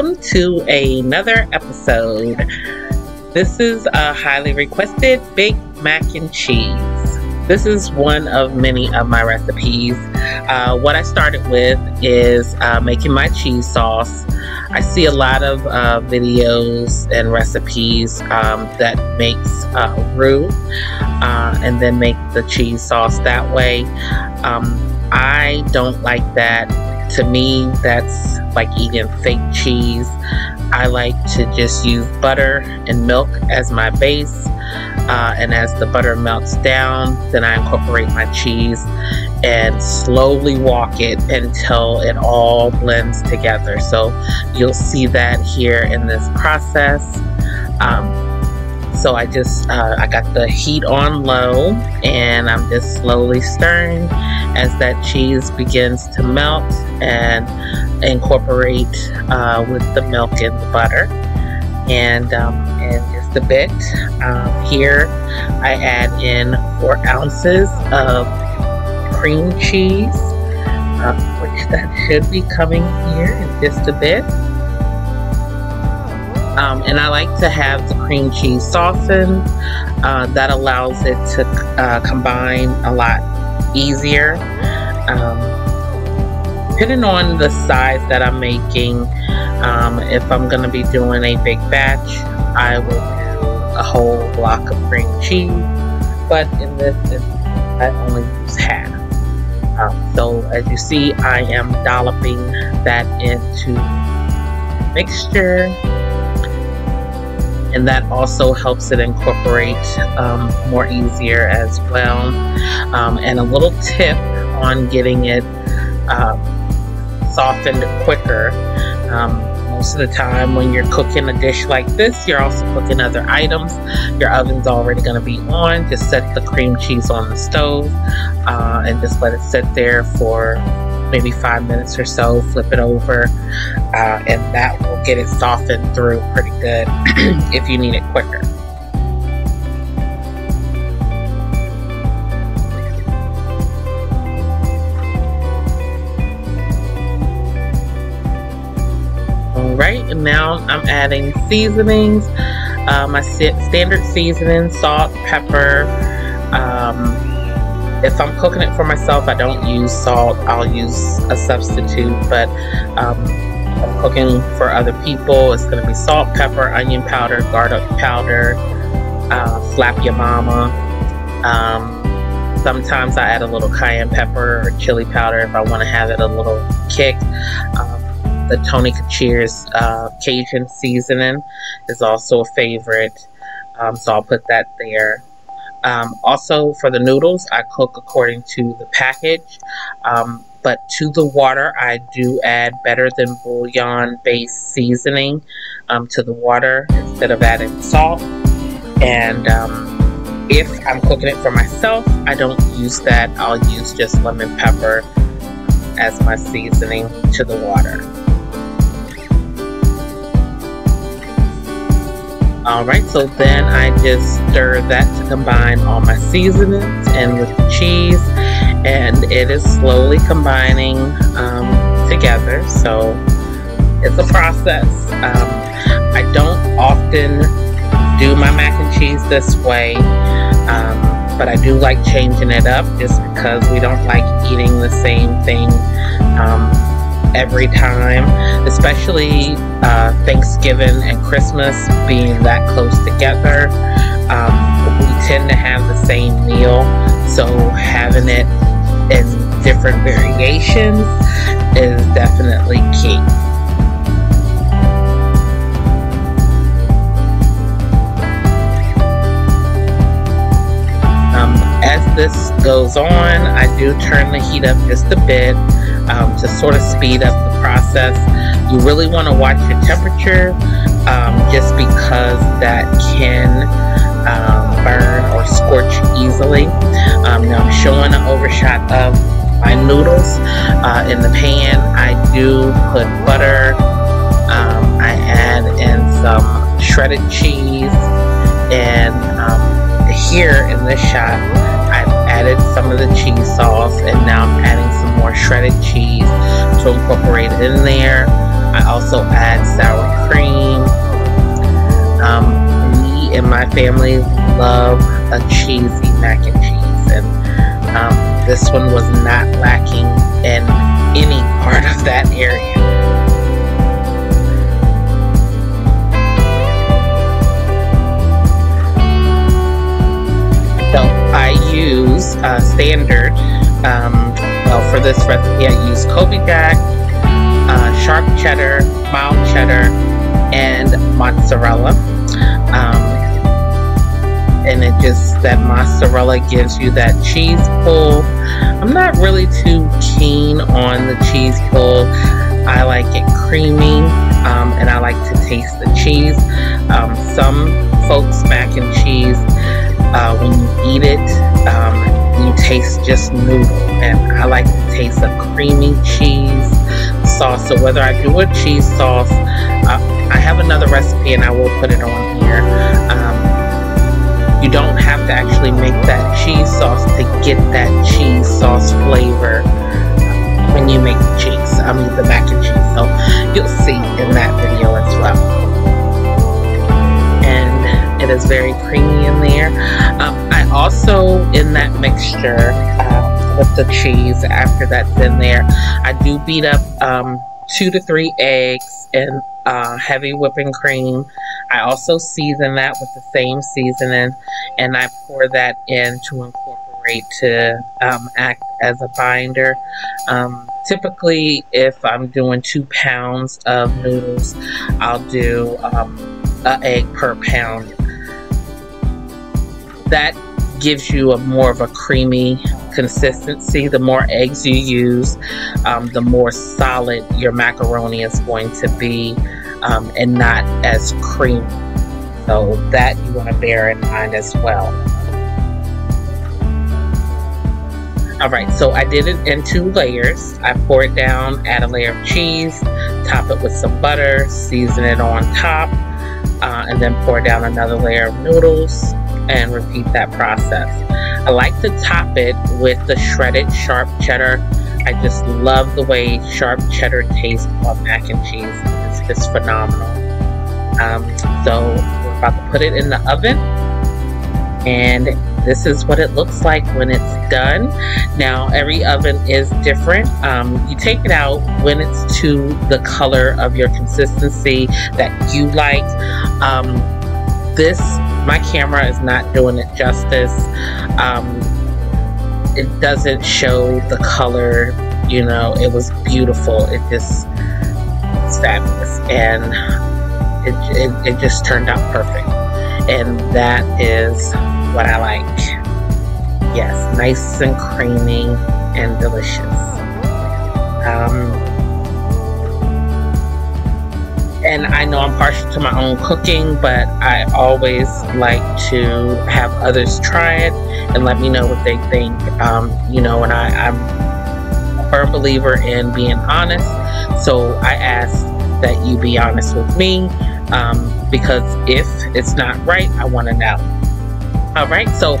welcome to another episode. This is a highly requested Big Mac and Cheese. This is one of many of my recipes. What I started with is making my cheese sauce. I see a lot of videos and recipes that makes roux and then make the cheese sauce that way. I don't like that. To me, that's like eating fake cheese. I like to just use butter and milk as my base, and as the butter melts down, then I incorporate my cheese and slowly walk it until it all blends together. So you'll see that here in this process. So I got the heat on low, and I'm just slowly stirring as that cheese begins to melt and incorporate with the milk and the butter. And in just a bit, here I add in 4 ounces of cream cheese, which that should be coming here in just a bit. And I like to have the cream cheese softened. That allows it to combine a lot easier. Depending on the size that I'm making, if I'm going to be doing a big batch, I will do a whole block of cream cheese, but in this instance, I only use half. So as you see, I am dolloping that into mixture, and that also helps it incorporate more easier as well. And a little tip on getting it softened quicker. Most of the time when you're cooking a dish like this, you're also cooking other items. Your oven's already going to be on. Just set the cream cheese on the stove and just let it sit there for maybe 5 minutes or so. Flip it over, and that will get it softened through pretty good if you need it quicker. Alright, and now I'm adding seasonings. My standard seasoning, salt, pepper. If I'm cooking it for myself, I don't use salt. I'll use a substitute, but if I'm cooking for other people, it's going to be salt, pepper, onion powder, garlic powder, slap your mama. Sometimes I add a little cayenne pepper or chili powder if I want to have it a little kick. The Tony Kacheer's Cajun seasoning is also a favorite, so I'll put that there. Also for the noodles, I cook according to the package, but to the water I do add better than bouillon based seasoning to the water instead of adding salt. And if I'm cooking it for myself, I don't use that. I'll use just lemon pepper as my seasoning to the water. Alright, so then I just stir that to combine all my seasonings and with the cheese, and it is slowly combining together, so it's a process. I don't often do my mac and cheese this way, but I do like changing it up just because we don't like eating the same thing every time, especially Thanksgiving and Christmas being that close together. We tend to have the same meal, so having it in different variations is definitely key. As this goes on, I do turn the heat up just a bit to sort of speed up the process. You really want to watch your temperature just because that can burn or scorch easily. Now I'm showing an overshot of my noodles in the pan. I do put butter. I add in some shredded cheese, and here in this shot I've added some of the cheese sauce, and now I'm adding some more shredded cheese to incorporate it in there. I also add sour cream. Me and my family love a cheesy mac and cheese, and this one was not lacking in any part of that area. So I use standard, well, for this recipe I use Kobe Jack, sharp cheddar, mild cheddar, and mozzarella. And it just, that mozzarella gives you that cheese pull. I'm not really too keen on the cheese pull. I like it creamy, and I like to taste the cheese. Some folks mac and cheese, when you eat it, you taste just noodle, and I like to taste a creamy cheese sauce. So whether I do a cheese sauce, I have another recipe and I will put it on here. You don't have to actually make that cheese sauce to get that cheese sauce flavor when you make the cheese. I mean the mac and cheese. So you'll see in that video as well. And it is very creamy in there. I also, in that mixture with the cheese, after that's in there, I do beat up 2 to 3 eggs and heavy whipping cream. I also season that with the same seasoning, and I pour that in to incorporate to act as a binder. Typically, if I'm doing 2 pounds of noodles, I'll do an egg per pound. That gives you a more of a creamy consistency. The more eggs you use, the more solid your macaroni is going to be, and not as creamy. So that you want to bear in mind as well. Alright, so I did it in 2 layers. I pour it down, add a layer of cheese, top it with some butter, season it on top, and then pour down another layer of noodles, and repeat that process. I like to top it with the shredded sharp cheddar. I just love the way sharp cheddar tastes on mac and cheese. It's just phenomenal. So we're about to put it in the oven, and this is what it looks like when it's done. Now every oven is different. You take it out when it's to the color of your consistency that you like. My camera is not doing it justice. It doesn't show the color, you know. It was beautiful. It's fabulous, and it just turned out perfect, and that is what I like. Yes, nice and creamy and delicious. And I know I'm partial to my own cooking, but I always like to have others try it and let me know what they think. You know, and I'm a firm believer in being honest, so I ask that you be honest with me, because if it's not right, I want to know. Alright, so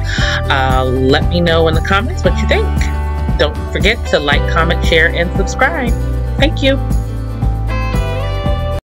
let me know in the comments what you think. Don't forget to like, comment, share, and subscribe. Thank you.